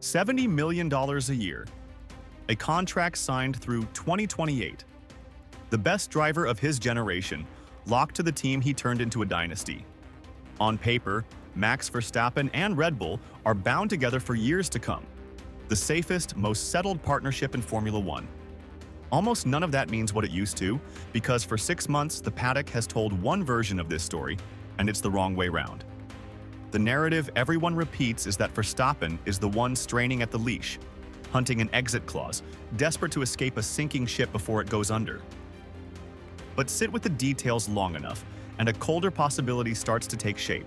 $70 million a year. A contract signed through 2028. The best driver of his generation, locked to the team he turned into a dynasty. On paper, Max Verstappen and Red Bull are bound together for years to come. The safest, most settled partnership in Formula One. Almost none of that means what it used to, because for 6 months the paddock has told one version of this story, and it's the wrong way round. The narrative everyone repeats is that Verstappen is the one straining at the leash, hunting an exit clause, desperate to escape a sinking ship before it goes under. But sit with the details long enough, and a colder possibility starts to take shape.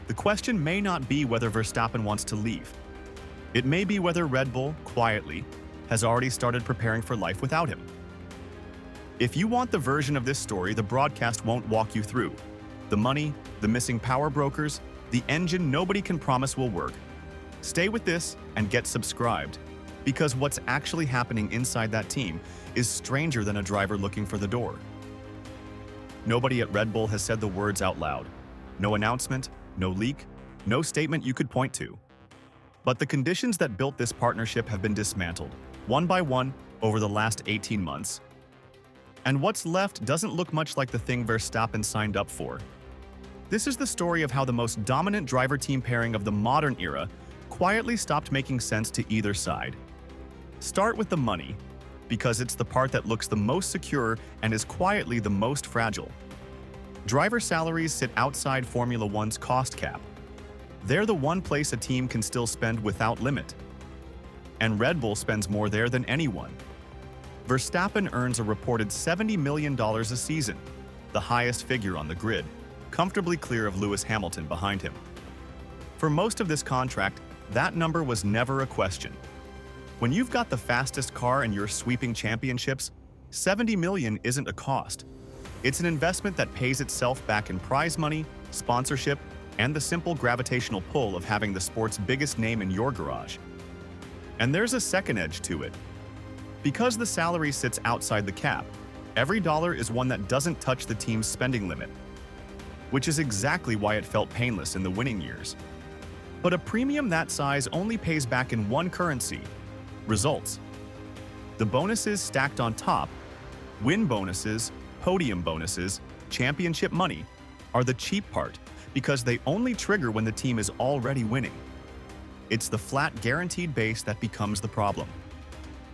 The question may not be whether Verstappen wants to leave. It may be whether Red Bull, quietly, has already started preparing for life without him. If you want the version of this story the broadcast won't walk you through, the money, the missing power brokers, the engine nobody can promise will work, stay with this and get subscribed, because what's actually happening inside that team is stranger than a driver looking for the door. Nobody at Red Bull has said the words out loud. No announcement, no leak, no statement you could point to. But the conditions that built this partnership have been dismantled, one by one, over the last 18 months. And what's left doesn't look much like the thing Verstappen signed up for. This is the story of how the most dominant driver-team pairing of the modern era quietly stopped making sense to either side. Start with the money, because it's the part that looks the most secure and is quietly the most fragile. Driver salaries sit outside Formula One's cost cap. They're the one place a team can still spend without limit. And Red Bull spends more there than anyone. Verstappen earns a reported $70 million a season, the highest figure on the grid, comfortably clear of Lewis Hamilton behind him. For most of this contract, that number was never a question. When you've got the fastest car and you're sweeping championships, $70 million isn't a cost. It's an investment that pays itself back in prize money, sponsorship, and the simple gravitational pull of having the sport's biggest name in your garage. And there's a second edge to it. Because the salary sits outside the cap, every dollar is one that doesn't touch the team's spending limit, which is exactly why it felt painless in the winning years. But a premium that size only pays back in one currency: results. The bonuses stacked on top, win bonuses, podium bonuses, championship money, are the cheap part because they only trigger when the team is already winning. It's the flat guaranteed base that becomes the problem.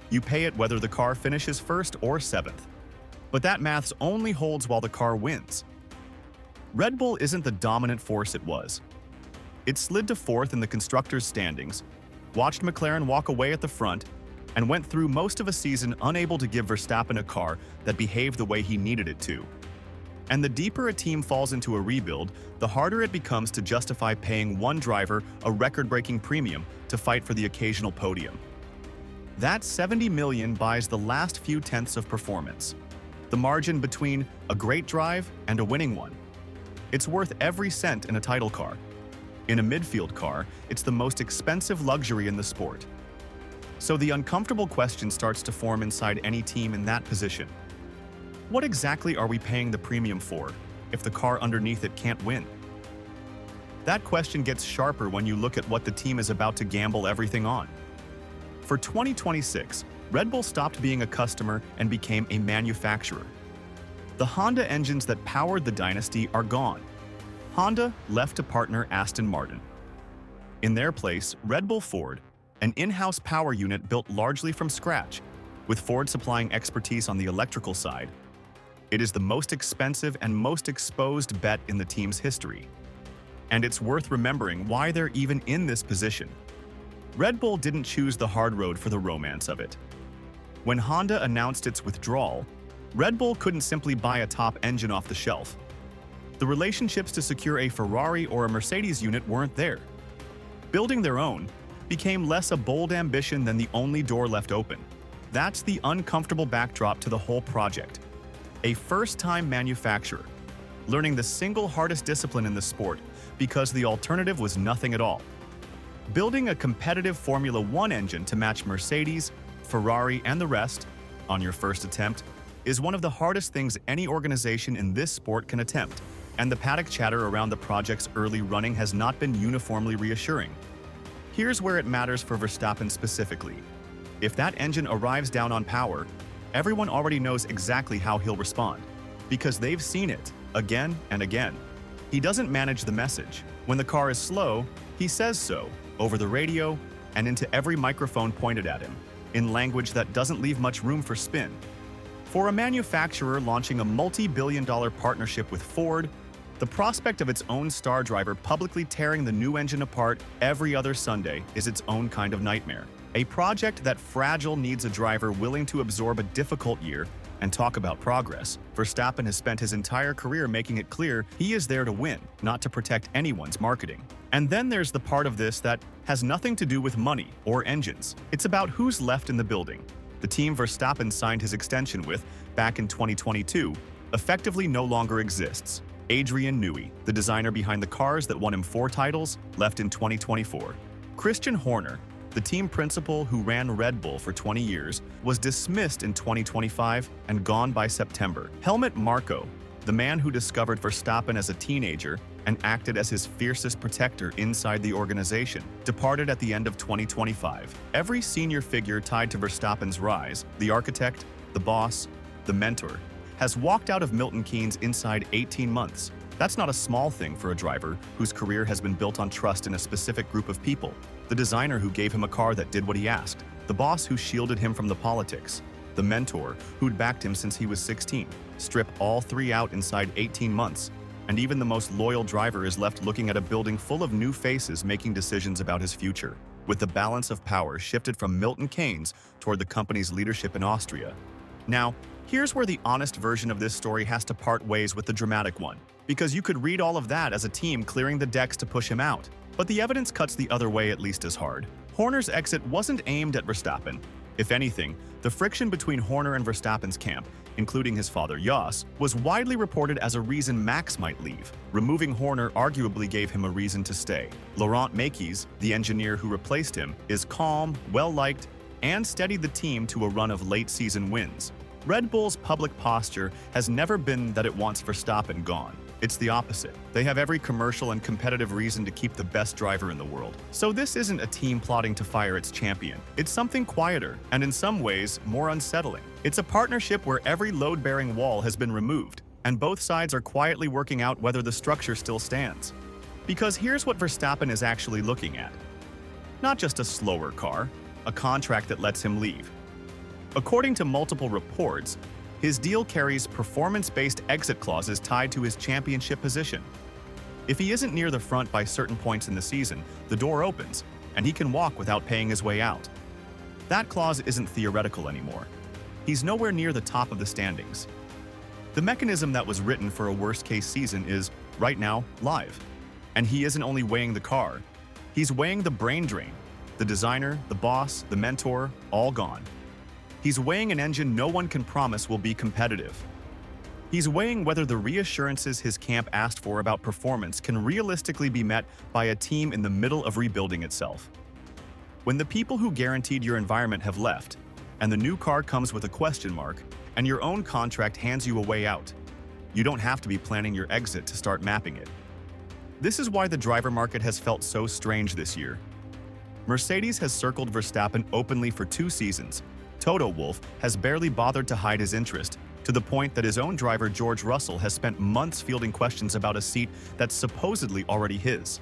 You pay it whether the car finishes first or seventh. But that maths only holds while the car wins. Red Bull isn't the dominant force it was. It slid to fourth in the constructors' standings, watched McLaren walk away at the front, and went through most of a season unable to give Verstappen a car that behaved the way he needed it to. And the deeper a team falls into a rebuild, the harder it becomes to justify paying one driver a record-breaking premium to fight for the occasional podium. That $70 million buys the last few tenths of performance, the margin between a great drive and a winning one. It's worth every cent in a title car. In a midfield car, it's the most expensive luxury in the sport. So the uncomfortable question starts to form inside any team in that position. What exactly are we paying the premium for if the car underneath it can't win? That question gets sharper when you look at what the team is about to gamble everything on. For 2026, Red Bull stopped being a customer and became a manufacturer. The Honda engines that powered the dynasty are gone. Honda left to partner Aston Martin. In their place, Red Bull Ford, an in-house power unit built largely from scratch, with Ford supplying expertise on the electrical side. It is the most expensive and most exposed bet in the team's history. And it's worth remembering why they're even in this position. Red Bull didn't choose the hard road for the romance of it. When Honda announced its withdrawal, Red Bull couldn't simply buy a top engine off the shelf. The relationships to secure a Ferrari or a Mercedes unit weren't there. Building their own became less a bold ambition than the only door left open. That's the uncomfortable backdrop to the whole project. A first-time manufacturer, learning the single hardest discipline in the sport because the alternative was nothing at all. Building a competitive Formula One engine to match Mercedes, Ferrari, and the rest, on your first attempt, is one of the hardest things any organization in this sport can attempt, and the paddock chatter around the project's early running has not been uniformly reassuring. Here's where it matters for Verstappen specifically. If that engine arrives down on power, everyone already knows exactly how he'll respond, because they've seen it again and again. He doesn't manage the message. When the car is slow, he says so, over the radio and into every microphone pointed at him, in language that doesn't leave much room for spin. For a manufacturer launching a multi-billion-dollar partnership with Ford, the prospect of its own star driver publicly tearing the new engine apart every other Sunday is its own kind of nightmare. A project that fragile needs a driver willing to absorb a difficult year and talk about progress. Verstappen has spent his entire career making it clear he is there to win, not to protect anyone's marketing. And then there's the part of this that has nothing to do with money or engines. It's about who's left in the building. The team Verstappen signed his extension with back in 2022 effectively no longer exists. Adrian Newey, the designer behind the cars that won him 4 titles, left in 2024. Christian Horner, the team principal who ran Red Bull for 20 years, was dismissed in 2025 and gone by September. Helmut Marko, the man who discovered Verstappen as a teenager and acted as his fiercest protector inside the organization, departed at the end of 2025. Every senior figure tied to Verstappen's rise, the architect, the boss, the mentor, has walked out of Milton Keynes inside 18 months. That's not a small thing for a driver whose career has been built on trust in a specific group of people. The designer who gave him a car that did what he asked, the boss who shielded him from the politics, the mentor who'd backed him since he was 16. Strip all 3 out inside 18 months, and even the most loyal driver is left looking at a building full of new faces making decisions about his future, with the balance of power shifted from Milton Keynes toward the company's leadership in Austria. Now, here's where the honest version of this story has to part ways with the dramatic one, because you could read all of that as a team clearing the decks to push him out. But the evidence cuts the other way at least as hard. Horner's exit wasn't aimed at Verstappen. If anything, the friction between Horner and Verstappen's camp, including his father Jos, was widely reported as a reason Max might leave. Removing Horner arguably gave him a reason to stay. Laurent Mekies, the engineer who replaced him, is calm, well-liked, and steadied the team to a run of late-season wins. Red Bull's public posture has never been that it wants Verstappen gone. It's the opposite. They have every commercial and competitive reason to keep the best driver in the world. So this isn't a team plotting to fire its champion. It's something quieter, and in some ways, more unsettling. It's a partnership where every load-bearing wall has been removed, and both sides are quietly working out whether the structure still stands. Because here's what Verstappen is actually looking at. Not just a slower car, a contract that lets him leave. According to multiple reports, his deal carries performance-based exit clauses tied to his championship position. If he isn't near the front by certain points in the season, the door opens, and he can walk without paying his way out. That clause isn't theoretical anymore. He's nowhere near the top of the standings. The mechanism that was written for a worst-case season is, right now, live. And he isn't only weighing the car, he's weighing the brain drain. The designer, the boss, the mentor, all gone. He's weighing an engine no one can promise will be competitive. He's weighing whether the reassurances his camp asked for about performance can realistically be met by a team in the middle of rebuilding itself. When the people who guaranteed your environment have left, and the new car comes with a question mark, and your own contract hands you a way out, you don't have to be planning your exit to start mapping it. This is why the driver market has felt so strange this year. Mercedes has circled Verstappen openly for 2 seasons. Toto Wolff has barely bothered to hide his interest, to the point that his own driver George Russell has spent months fielding questions about a seat that's supposedly already his.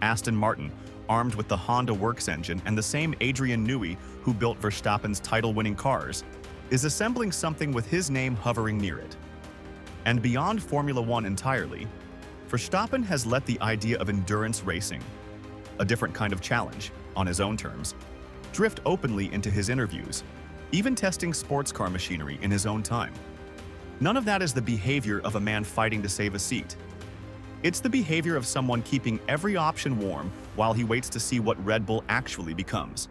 Aston Martin, armed with the Honda Works engine and the same Adrian Newey who built Verstappen's title-winning cars, is assembling something with his name hovering near it. And beyond Formula One entirely, Verstappen has let the idea of endurance racing, a different kind of challenge, on his own terms, drift openly into his interviews, even testing sports car machinery in his own time. None of that is the behavior of a man fighting to save a seat. It's the behavior of someone keeping every option warm while he waits to see what Red Bull actually becomes.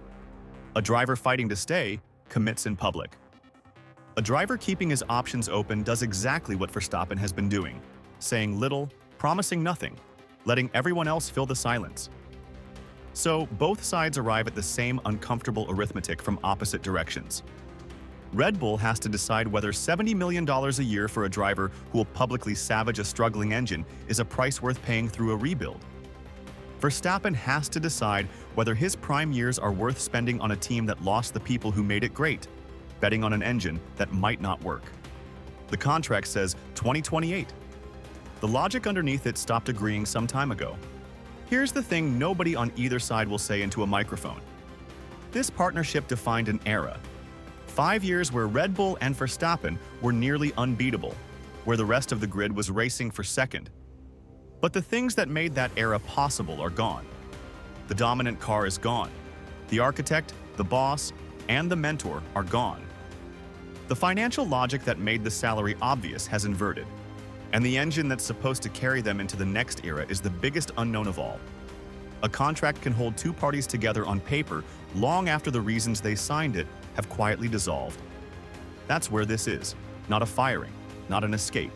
A driver fighting to stay commits in public. A driver keeping his options open does exactly what Verstappen has been doing, saying little, promising nothing, letting everyone else fill the silence. So, both sides arrive at the same uncomfortable arithmetic from opposite directions. Red Bull has to decide whether $70 million a year for a driver who will publicly savage a struggling engine is a price worth paying through a rebuild. Verstappen has to decide whether his prime years are worth spending on a team that lost the people who made it great, betting on an engine that might not work. The contract says 2028. The logic underneath it stopped agreeing some time ago. Here's the thing nobody on either side will say into a microphone. This partnership defined an era. 5 years where Red Bull and Verstappen were nearly unbeatable, where the rest of the grid was racing for second. But the things that made that era possible are gone. The dominant car is gone. The architect, the boss, and the mentor are gone. The financial logic that made the salary obvious has inverted, and the engine that's supposed to carry them into the next era is the biggest unknown of all. A contract can hold two parties together on paper long after the reasons they signed it have quietly dissolved. That's where this is, not a firing, not an escape.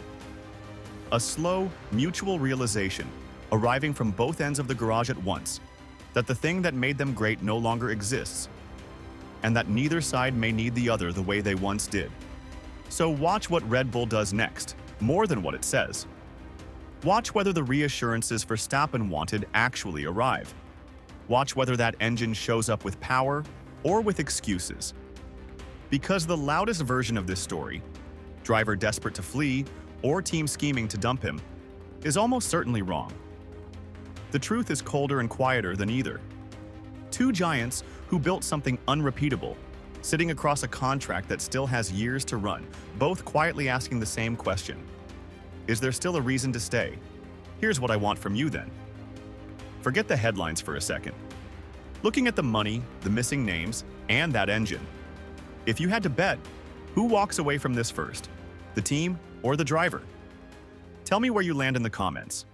A slow, mutual realization, arriving from both ends of the garage at once, that the thing that made them great no longer exists, and that neither side may need the other the way they once did. So watch what Red Bull does next, more than what it says. Watch whether the reassurances Verstappen wanted actually arrive. Watch whether that engine shows up with power or with excuses. Because the loudest version of this story, driver desperate to flee or team scheming to dump him, is almost certainly wrong. The truth is colder and quieter than either. Two giants who built something unrepeatable, sitting across a contract that still has years to run, both quietly asking the same question. Is there still a reason to stay? Here's what I want from you then. Forget the headlines for a second. Looking at the money, the missing names, and that engine, if you had to bet, who walks away from this first? The team or the driver? Tell me where you land in the comments.